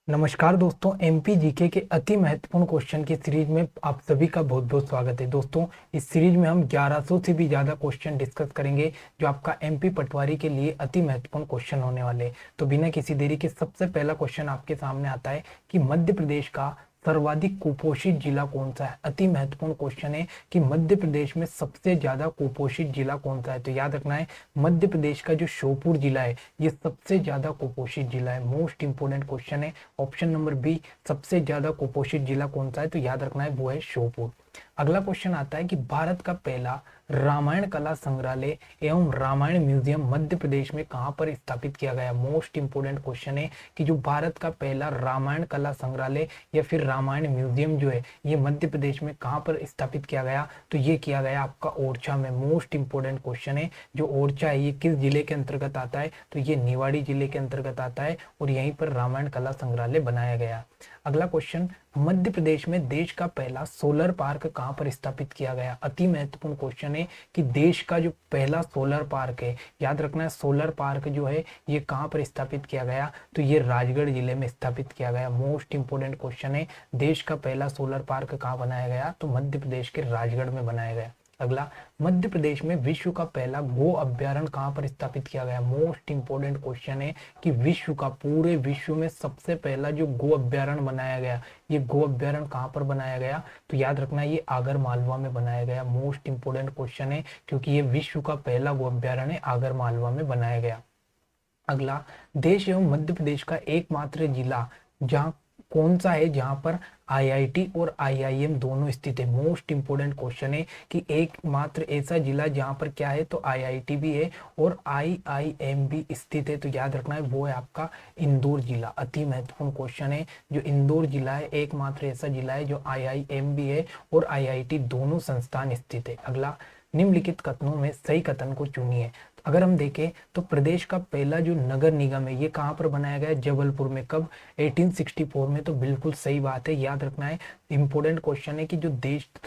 नमस्कार दोस्तों, MP GK के अति महत्वपूर्ण क्वेश्चन की सीरीज में आप सभी का बहुत बहुत स्वागत है। दोस्तों, इस सीरीज में हम 1100 से भी ज्यादा क्वेश्चन डिस्कस करेंगे जो आपका एमपी पटवारी के लिए अति महत्वपूर्ण क्वेश्चन होने वाले हैं। तो बिना किसी देरी के सबसे पहला क्वेश्चन आपके सामने आता है कि मध्य प्रदेश का सर्वाधिक कुपोषित जिला कौन सा है। अति महत्वपूर्ण क्वेश्चन है कि मध्य प्रदेश में सबसे ज्यादा कुपोषित जिला कौन सा है। तो याद रखना है, मध्य प्रदेश का जो श्योपुर जिला है ये सबसे ज्यादा कुपोषित जिला है। मोस्ट इंपोर्टेंट क्वेश्चन है। ऑप्शन नंबर बी, सबसे ज्यादा कुपोषित जिला कौन सा है, तो याद रखना है वो है श्योपुर। अगला क्वेश्चन आता है कि भारत का पहला रामायण कला संग्रहालय एवं रामायण म्यूजियम मध्य प्रदेश में कहां पर स्थापित किया गया। मोस्ट इंपोर्टेंट क्वेश्चन है कि जो भारत का पहला रामायण कला संग्रहालय या फिर रामायण म्यूजियम जो है ये मध्य प्रदेश में कहां पर स्थापित किया गया, तो ये किया गया आपका ओरछा में। मोस्ट इंपोर्टेंट क्वेश्चन है। जो ओरछा है ये किस जिले के अंतर्गत आता है, तो ये निवाड़ी जिले के अंतर्गत आता है और यहीं पर रामायण कला संग्रहालय बनाया गया। अगला क्वेश्चन, मध्य प्रदेश में देश का पहला सोलर पार्क कहां पर स्थापित किया गया। अति महत्वपूर्ण क्वेश्चन है कि देश का जो पहला सोलर पार्क है, याद रखना है सोलर पार्क जो है ये कहां पर स्थापित किया गया, तो ये राजगढ़ जिले में स्थापित किया गया। मोस्ट इंपोर्टेंट क्वेश्चन है, देश का पहला सोलर पार्क कहां बनाया गया, तो मध्य प्रदेश के राजगढ़ में बनाया गया। अगला, मध्य प्रदेश में विश्व का पहला गो अभ्यारण्य कहां पर स्थापित किया गया। मोस्ट इंपोर्टेंट क्वेश्चन है कि विश्व का, पूरे विश्व में सबसे पहला जो गो अभ्यारण्य बनाया गया, ये गो अभ्यारण्य कहां पर बनाया गया, तो याद रखना ये आगर मालवा में बनाया गया। मोस्ट इंपोर्टेंट क्वेश्चन है क्योंकि ये विश्व का पहला गो अभ्यारण्य आगर मालवा में बनाया गया। अगला, देश एवं मध्य प्रदेश का एकमात्र जिला जहां कौन सा है जहां पर आईआईटी और आईआईएम दोनों स्थित है। मोस्ट इंपोर्टेंट क्वेश्चन है कि एकमात्र ऐसा जिला जहां पर क्या है, तो आईआईटी भी है और आईआईएम भी स्थित है। तो याद रखना है वो है आपका इंदौर जिला। अति महत्वपूर्ण क्वेश्चन है। जो इंदौर जिला है एकमात्र ऐसा जिला है जो आईआईएम भी है और आईआईटी दोनों संस्थान स्थित है। अगला, निम्नलिखित कथनों में सही कथन को चुनिए। अगर हम देखें तो प्रदेश का पहला जो नगर निगम है ये कहां पर बनाया गया, जबलपुर में। कब, 1864 में। तो बिल्कुल सही बात है, याद रखना है। इंपोर्टेंट क्वेश्चन है कि जो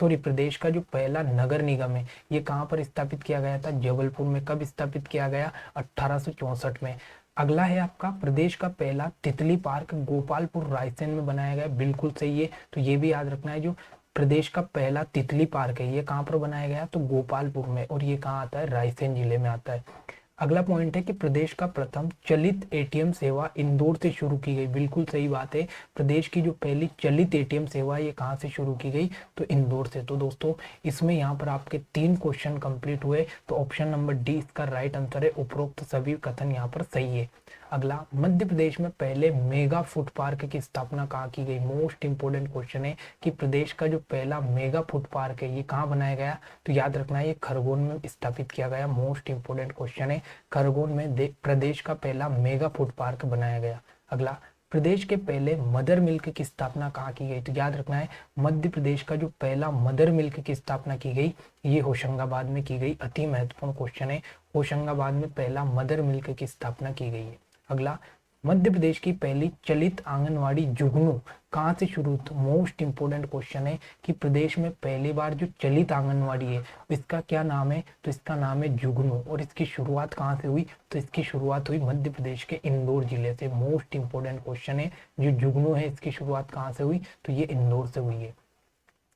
प्रदेश का जो पहला नगर निगम है ये कहां पर स्थापित किया गया था, जबलपुर में। कब स्थापित किया गया, 1864 में। अगला है आपका, प्रदेश का पहला तितली पार्क गोपालपुर रायसेन में बनाया गया। बिल्कुल सही है, तो ये भी याद रखना है। जो प्रदेश का पहला तितली पार्क है ये कहां पर बनाया गया, तो गोपालपुर में, और ये कहां आता है, रायसेन जिले में आता है। अगला पॉइंट है कि प्रदेश का प्रथम चलित एटीएम सेवा इंदौर से शुरू की गई। बिल्कुल सही बात है, प्रदेश की जो पहली चलित एटीएम सेवा ये कहां से शुरू की गई, तो इंदौर से। तो दोस्तों इसमें यहाँ पर आपके 3 क्वेश्चन कंप्लीट हुए। तो ऑप्शन नंबर डी इसका राइट आंसर है। उपरोक्त सभी कथन यहाँ पर सही है। अगला, मध्य प्रदेश में पहले मेगा फूड पार्क की स्थापना कहाँ की गई। मोस्ट इंपोर्टेंट क्वेश्चन है कि प्रदेश का जो पहला मेगा फूड पार्क है ये कहाँ बनाया गया, तो याद रखना है ये खरगोन में स्थापित किया गया। मोस्ट इंपोर्टेंट क्वेश्चन है, खरगोन में प्रदेश का पहला मेगा फूड पार्क बनाया गया। अगला, प्रदेश के पहले मदर मिल्क की स्थापना कहाँ की गई, तो याद रखना है मध्य प्रदेश का जो पहला मदर मिल्क की स्थापना की गई ये होशंगाबाद में की गई। अति महत्वपूर्ण क्वेश्चन है, होशंगाबाद में पहला मदर मिल्क की स्थापना की गई है। अगला, मध्य प्रदेश की पहली चलित आंगनवाड़ी जुगनू कहाँ से शुरू हुई। मोस्ट इंपोर्टेंट क्वेश्चन है कि प्रदेश में पहली बार जो चलित आंगनवाड़ी है इसका क्या नाम है, तो इसका नाम है जुगनू। और इसकी शुरुआत कहाँ से हुई, तो इसकी शुरुआत हुई मध्य प्रदेश के इंदौर जिले से। मोस्ट इंपोर्टेंट क्वेश्चन है, जो जुगनू है इसकी शुरुआत कहाँ से हुई, तो ये इंदौर से हुई है।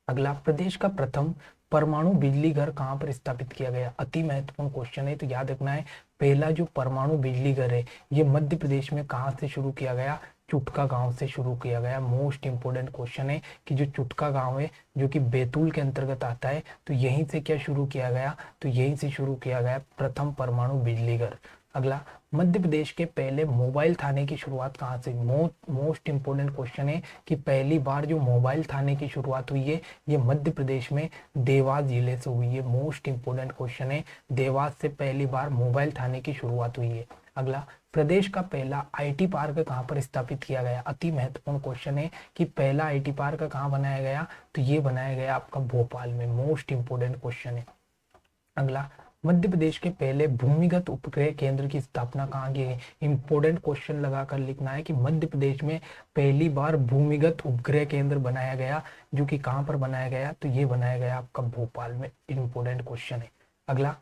अगला, प्रदेश का प्रथम परमाणु बिजली घर कहां पर स्थापित किया गया। अति महत्वपूर्ण क्वेश्चन है, तो याद रखना है पहला जो परमाणु बिजली घर है ये मध्य प्रदेश में कहां से शुरू किया गया, चुटका गांव से शुरू किया गया। मोस्ट इंपोर्टेंट क्वेश्चन है कि जो चुटका गांव है जो कि बैतूल के अंतर्गत आता है, तो यहीं से क्या शुरू किया गया, तो यहीं से शुरू किया गया प्रथम परमाणु बिजली घर। अगला, मध्य प्रदेश के पहले मोबाइल थाने की शुरुआत कहाँ से। मोस्ट इंपोर्टेंट क्वेश्चन है कि पहली बार जो मोबाइल थाने की शुरुआत हुई है ये मध्य प्रदेश में देवास जिले से हुई है। मोस्ट इंपोर्टेंट क्वेश्चन है, देवास से पहली बार मोबाइल थाने की शुरुआत हुई है। अगला, प्रदेश का पहला आईटी पार्क कहाँ पर स्थापित किया गया। अति महत्वपूर्ण क्वेश्चन है कि पहला आईटी पार्क कहाँ बनाया गया, तो ये बनाया गया आपका भोपाल में। मोस्ट इंपोर्टेंट क्वेश्चन है। अगला, मध्य प्रदेश के पहले भूमिगत उपग्रह केंद्र की स्थापना कहाँ की है। इंपोर्टेंट क्वेश्चन लगाकर लिखना है कि मध्य प्रदेश में पहली बार भूमिगत उपग्रह केंद्र बनाया गया, जो कि कहाँ पर बनाया गया, तो ये बनाया गया आपका भोपाल में। इंपोर्टेंट क्वेश्चन है। अगला,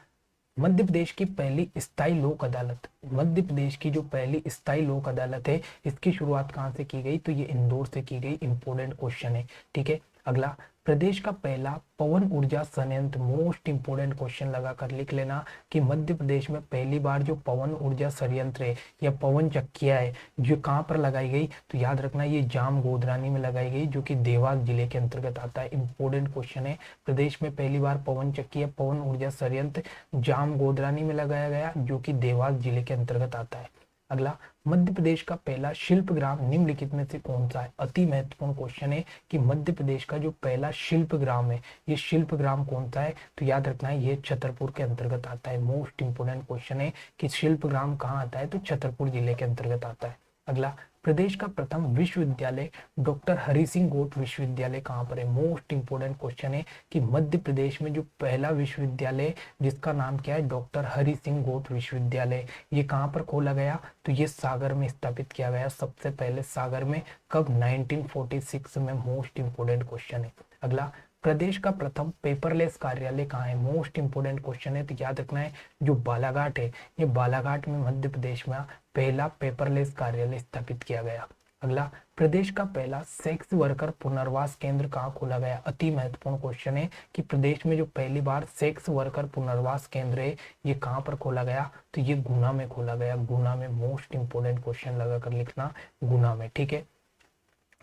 मध्य प्रदेश की पहली स्थायी लोक अदालत, मध्य प्रदेश की जो पहली स्थायी लोक अदालत है इसकी शुरुआत कहाँ से की गई, तो ये इंदौर से की गई। इंपॉर्टेंट क्वेश्चन है, ठीक है। अगला, प्रदेश का पहला पवन ऊर्जा संयंत्र, मोस्ट इंपोर्टेंट क्वेश्चन लगा कर लिख लेना कि मध्य प्रदेश में पहली बार जो पवन ऊर्जा संयंत्र है या पवन चक्कियां है जो कहाँ पर लगाई गई, तो याद रखना ये जाम गोदरानी में लगाई गई जो कि देवास जिले के अंतर्गत आता है। इंपोर्टेंट क्वेश्चन है, प्रदेश में पहली बार पवन चक्की या पवन ऊर्जा संयंत्र जाम गोदरानी में लगाया गया जो कि देवास जिले के अंतर्गत आता है। अगला, मध्य प्रदेश का पहला शिल्प ग्राम निम्नलिखित में से कौन सा है। अति महत्वपूर्ण क्वेश्चन है कि मध्य प्रदेश का जो पहला शिल्प ग्राम है ये शिल्प ग्राम कौन सा है, तो याद रखना है ये छतरपुर के अंतर्गत आता है। मोस्ट इंपोर्टेंट क्वेश्चन है कि शिल्प ग्राम कहाँ आता है, तो छतरपुर जिले के अंतर्गत आता है। अगला, प्रदेश का प्रथम विश्वविद्यालय डॉक्टर हरि सिंह गोट विश्वविद्यालय कहाँ पर है। मोस्ट इंपोर्टेंट क्वेश्चन है कि मध्य प्रदेश में जो पहला विश्वविद्यालय जिसका नाम क्या है, डॉक्टर हरि सिंह गोट विश्वविद्यालय, ये कहाँ पर खोला गया, तो ये सागर में स्थापित किया गया सबसे पहले सागर में। कब, 1946 में। मोस्ट इंपोर्टेंट क्वेश्चन है। अगला, प्रदेश का प्रथम पेपरलेस कार्यालय कहाँ है। मोस्ट इंपोर्टेंट क्वेश्चन है, तो याद रखना है जो बालाघाट है, ये बालाघाट में मध्य प्रदेश में पहला पेपरलेस कार्यालय स्थापित किया गया। अगला, प्रदेश का पहला सेक्स वर्कर पुनर्वास केंद्र कहाँ खोला गया। अति महत्वपूर्ण क्वेश्चन है कि प्रदेश में जो पहली बार सेक्स वर्कर पुनर्वास केंद्र है ये कहाँ पर खोला गया, तो ये गुना में खोला गया। गुना में। मोस्ट इंपोर्टेंट क्वेश्चन लगा कर लिखना, गुना में, ठीक है।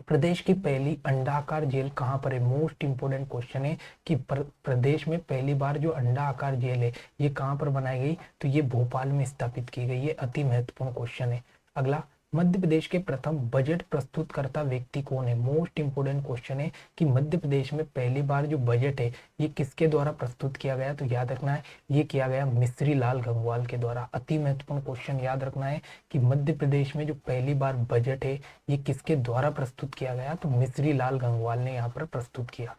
प्रदेश की पहली अंडाकार जेल कहाँ पर है। मोस्ट इंपोर्टेंट क्वेश्चन है कि प्रदेश में पहली बार जो अंडाकार जेल है ये कहाँ पर बनाई गई, तो ये भोपाल में स्थापित की गई है। अति महत्वपूर्ण क्वेश्चन है। अगला, मध्य प्रदेश के प्रथम बजट प्रस्तुतकर्ता व्यक्ति कौन है। मोस्ट इंपोर्टेंट क्वेश्चन है कि मध्य प्रदेश में पहली बार जो बजट है ये किसके द्वारा प्रस्तुत किया गया, तो याद रखना है ये किया गया मिश्री लाल गंगवाल के द्वारा। अति महत्वपूर्ण क्वेश्चन याद रखना है कि मध्य प्रदेश में जो पहली बार बजट है ये किसके द्वारा प्रस्तुत किया गया, तो मिश्री लाल गंगवाल ने यहाँ पर प्रस्तुत किया।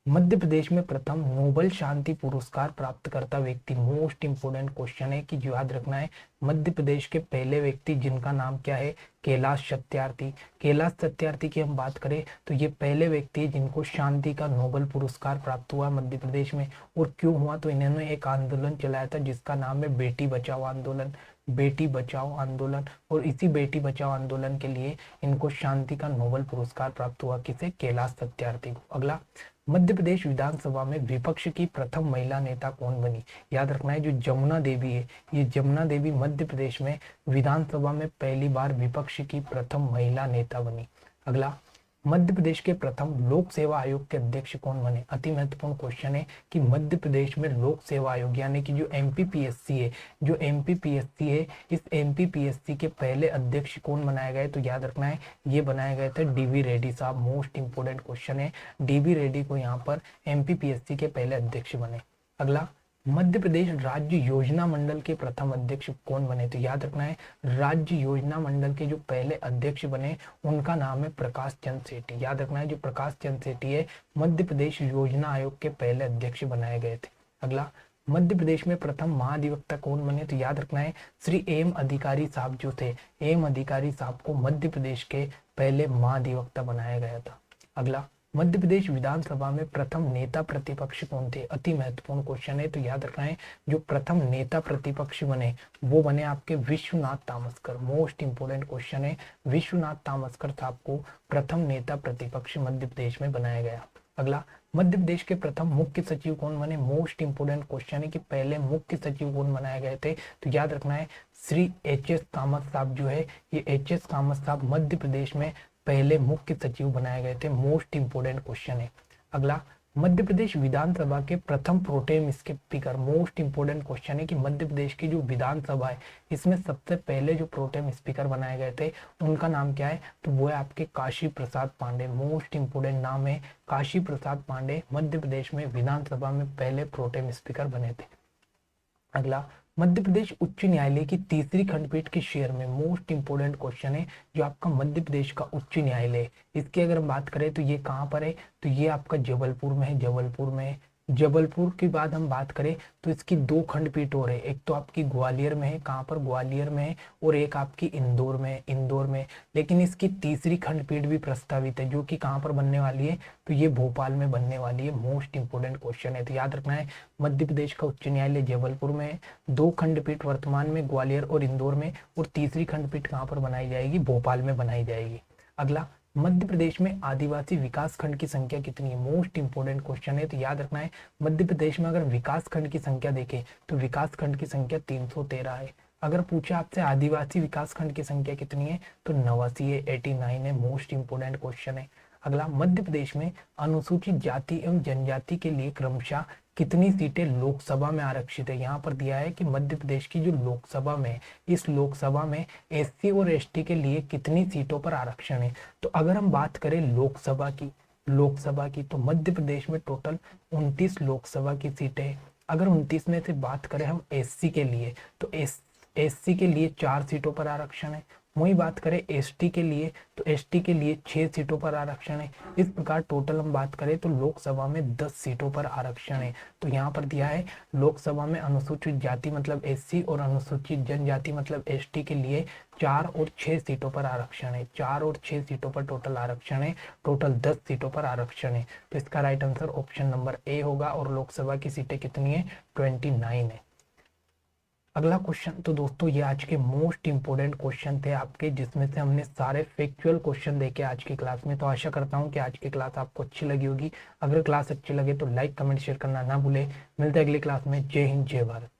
मध्य प्रदेश में प्रथम नोबेल शांति पुरस्कार प्राप्तकर्ता व्यक्ति। मोस्ट इंपोर्टेंट क्वेश्चन है कि याद रखना है मध्य प्रदेश के पहले व्यक्ति जिनका नाम क्या है, कैलाश सत्यार्थी। कैलाश सत्यार्थी की हम बात करें तो ये पहले व्यक्ति जिनको शांति का नोबेल पुरस्कार प्राप्त हुआ मध्य प्रदेश में। और क्यों हुआ, तो इन्होंने एक आंदोलन चलाया था जिसका नाम है बेटी बचाओ आंदोलन। बेटी बचाओ आंदोलन, और इसी बेटी बचाओ आंदोलन के लिए इनको शांति का नोबेल पुरस्कार प्राप्त हुआ। किसे, कैलाश सत्यार्थी को। अगला, मध्य प्रदेश विधानसभा में विपक्ष की प्रथम महिला नेता कौन बनी। याद रखना है जो जमुना देवी है, ये जमुना देवी मध्य प्रदेश में विधानसभा में पहली बार विपक्ष की प्रथम महिला नेता बनी। अगला, मध्य प्रदेश के प्रथम लोक सेवा आयोग के अध्यक्ष कौन बने। अति महत्वपूर्ण क्वेश्चन है कि मध्य प्रदेश में लोक सेवा आयोग यानी कि जो एमपीपीएससी है, जो एमपीपीएससी है, इस एमपीपीएससी के पहले अध्यक्ष कौन बनाए गए, तो याद रखना है ये बनाए गए थे डीवी रेड्डी साहब। मोस्ट इंपोर्टेंट क्वेश्चन है, डीवी रेड्डी को यहाँ पर एमपीपीएससी के पहले अध्यक्ष बने। अगला, मध्य प्रदेश राज्य योजना मंडल के प्रथम अध्यक्ष कौन बने, तो याद रखना है राज्य योजना मंडल के जो पहले अध्यक्ष बने उनका नाम है प्रकाश चंद्र सेठी। याद रखना है जो प्रकाश चंद्र सेठी है मध्य प्रदेश योजना आयोग के पहले अध्यक्ष बनाए गए थे। अगला, मध्य प्रदेश में प्रथम महाधिवक्ता कौन बने, तो याद रखना है श्री एम अधिकारी साहब जो थे, एम अधिकारी साहब को मध्य प्रदेश के पहले महाधिवक्ता बनाया गया था। अगला, मध्य प्रदेश विधानसभा में प्रथम नेता प्रतिपक्ष कौन थे। अति महत्वपूर्ण क्वेश्चन है, तो याद रखना है जो प्रथम नेता प्रतिपक्ष बने वो बने आपके Vishwanath Tamaskar. Most important question है, विश्वनाथ तामस्कर साहब को प्रथम नेता प्रतिपक्ष मध्य प्रदेश में बनाया गया। अगला, मध्य प्रदेश के प्रथम मुख्य सचिव कौन बने। मोस्ट इंपोर्टेंट क्वेश्चन है कि पहले मुख्य सचिव कौन बनाए गए थे, तो याद रखना है श्री एच.एस. कामत साहब जो है, ये एच.एस. कामत साहब मध्य प्रदेश में पहले मुख्य सचिव बनाए गए थे। मोस्ट इंपोर्टेंट क्वेश्चन है। अगला, मध्य प्रदेश विधानसभा के प्रथम protem speaker. Most important question है कि मध्य प्रदेश की जो विधानसभा है इसमें सबसे पहले जो प्रोटेम स्पीकर बनाए गए थे उनका नाम क्या है, तो वो है आपके काशी प्रसाद पांडे। मोस्ट इंपोर्टेंट नाम है काशी प्रसाद पांडे, मध्य प्रदेश में विधानसभा में पहले प्रोटेम स्पीकर बने थे। अगला, मध्य प्रदेश उच्च न्यायालय की तीसरी खंडपीठ के शेयर में। मोस्ट इंपोर्टेंट क्वेश्चन है जो आपका मध्य प्रदेश का उच्च न्यायालय है इसकी अगर हम बात करें तो ये कहाँ पर है, तो ये आपका जबलपुर में है। जबलपुर में जबलपुर की बाद हम बात करें तो इसकी दो खंडपीठ और है, एक तो आपकी ग्वालियर में है, कहाँ पर, ग्वालियर में है, और एक आपकी इंदौर में है, इंदौर में। लेकिन इसकी तीसरी खंडपीठ भी प्रस्तावित है, जो कि कहाँ पर बनने वाली है, तो ये भोपाल में बनने वाली है। मोस्ट इंपोर्टेंट क्वेश्चन है, तो याद रखना है मध्य प्रदेश का उच्च न्यायालय जबलपुर में है, दो खंडपीठ वर्तमान में ग्वालियर और इंदौर में, और तीसरी खंडपीठ कहाँ पर बनाई जाएगी, भोपाल में बनाई जाएगी। अगला, मध्य प्रदेश में आदिवासी विकास खंड की संख्या कितनी है? मोस्ट इंपोर्टेंट क्वेश्चन है, तो याद रखना है मध्य प्रदेश में अगर विकास खंड की संख्या देखें तो विकास खंड की संख्या 313 है। अगर पूछा आपसे आदिवासी विकास खंड की संख्या कितनी है, तो 89 है, 89 है। मोस्ट इंपोर्टेंट क्वेश्चन है। अगला, मध्य प्रदेश में अनुसूचित जाति एवं जनजाति के लिए क्रमशः कितनी सीटें लोकसभा में आरक्षित है? यहाँ पर दिया है कि मध्य प्रदेश की जो लोकसभा में, इस लोकसभा में एससी और एसटी के लिए कितनी सीटों पर आरक्षण है। तो अगर हम बात करें लोकसभा की तो मध्य प्रदेश में टोटल 29 लोकसभा की सीटें। अगर 29 में से बात करें हम एससी के लिए, तो एससी के लिए 4 सीटों पर आरक्षण है। वही बात करें एसटी के लिए, तो एसटी के लिए 6 सीटों पर आरक्षण है। इस प्रकार टोटल हम बात करें तो लोकसभा में 10 सीटों पर आरक्षण है। तो यहाँ पर दिया है लोकसभा में अनुसूचित जाति मतलब एससी और अनुसूचित जनजाति मतलब एसटी के लिए 4 और 6 सीटों पर आरक्षण है। 4 और 6 सीटों पर टोटल आरक्षण है, टोटल 10 सीटों पर आरक्षण है। तो इसका right answer option number A होगा। और लोकसभा की सीटें कितनी है, 29 है। अगला क्वेश्चन, तो दोस्तों ये आज के मोस्ट इंपोर्टेंट क्वेश्चन थे आपके, जिसमें से हमने सारे फैक्चुअल क्वेश्चन देखे आज की क्लास में। तो आशा करता हूँ कि आज की क्लास आपको अच्छी लगी होगी। अगर क्लास अच्छी लगे तो लाइक कमेंट शेयर करना ना भूले। मिलते हैं अगली क्लास में। जय हिंद, जय भारत।